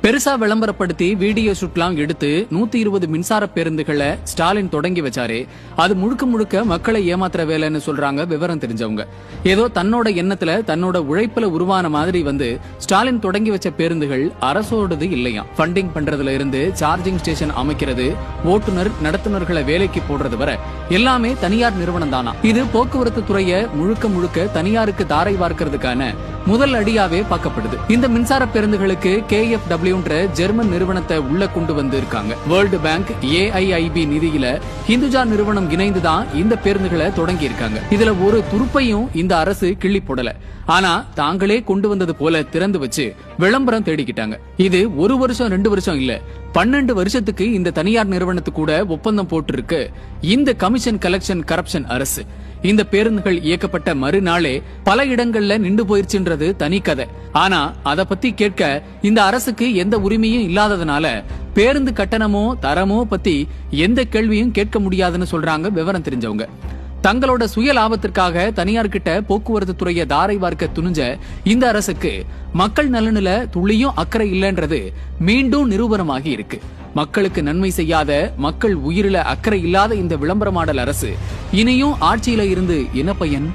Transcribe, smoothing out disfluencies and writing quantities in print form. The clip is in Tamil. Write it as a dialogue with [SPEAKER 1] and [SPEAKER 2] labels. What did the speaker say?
[SPEAKER 1] பெருசா விளம்பரப்படுத்தி வீடியோ ஷூட்லாம் எடுத்து 120 மின்சார பேருந்துகளை ஸ்டாலின் தொடங்கி வச்சாரு. அது முழுக்க முழுக்க மக்களை ஏமாத்துற வேலைன்னு சொல்றாங்க விவரம் தெரிஞ்சவங்க. ஏதோ தன்னோட எண்ணத்துல தன்னோட உழைப்புல உருவான மாதிரி ஸ்டாலின் தொடங்கி வச்ச பேருந்துகள் அரசோடது இல்லையா. ஃபண்டிங் பண்றதுல இருந்து சார்ஜிங் ஸ்டேஷன் அமைக்கிறது, ஓட்டுநர் நடத்துனர்களை வேலைக்கு போடுறது வரை எல்லாமே தனியார் நிறுவனம் தானா. இது போக்குவரத்து துறையை முழுக்க முழுக்க தனியாருக்கு தாரை வார்க்கிறதுக்கான முதல் அடியாவே பார்க்கப்படுது. இந்த மின்சார பேருந்துகளுக்கு KfW ஜெர்மன் நிறுவனத்தை உள்ள கொண்டு வந்து இருக்காங்க. வேர்ல்டு பேங்க், AIIB நிதியில ஹிந்துஜா நிறுவனம் இணைந்துதான் இந்த பேருந்துகளை தொடங்கி இருக்காங்க. இதுல ஒரு துருப்பையும் இந்த அரசு கிள்ளி போடல. ஆனா தாங்களே கொண்டு வந்தது போல திறந்து வச்சு விளம்பரம் தேடிக்கிட்டாங்க. இது 1 வருஷம் 2 வருஷம் இல்ல, 12 வருஷத்துக்கு இந்த தனியார் நிறுவனத்து கூட ஒப்பந்தம் போட்டு இருக்கு இந்த கமிஷன் கலெக்ஷன் கரப்ஷன் அரசு. இந்த பேருந்துகள் இயக்கப்பட்ட மறுநாளே பல இடங்கள்ல நின்று போயிருச்சுன்றது தனி கதை. ஆனா அத பத்தி கேட்க இந்த அரசுக்கு எந்த உரிமையும் இல்லாததுனால பேருந்து கட்டணமோ தரமோ பத்தி எந்த கேள்வியும் கேட்க முடியாதுன்னு சொல்றாங்க விவரம் தெரிஞ்சவங்க. தங்களோட சுய லாபத்திற்காக தனியார் கிட்ட போக்குவரத்து துறையை தாரை வார்க்க துணிஞ்ச இந்த அரசுக்கு மக்கள் நலனில துளியும் அக்கறை இல்லைன்றது மீண்டும் நிரூபணமாகி இருக்கு. மக்களுக்கு நன்மை செய்யாத, மக்கள் உயிரில அக்கறை இல்லாத இந்த விளம்பரமாடல் அரசு இனியும் ஆட்சியில இருந்து என்ன பயன்?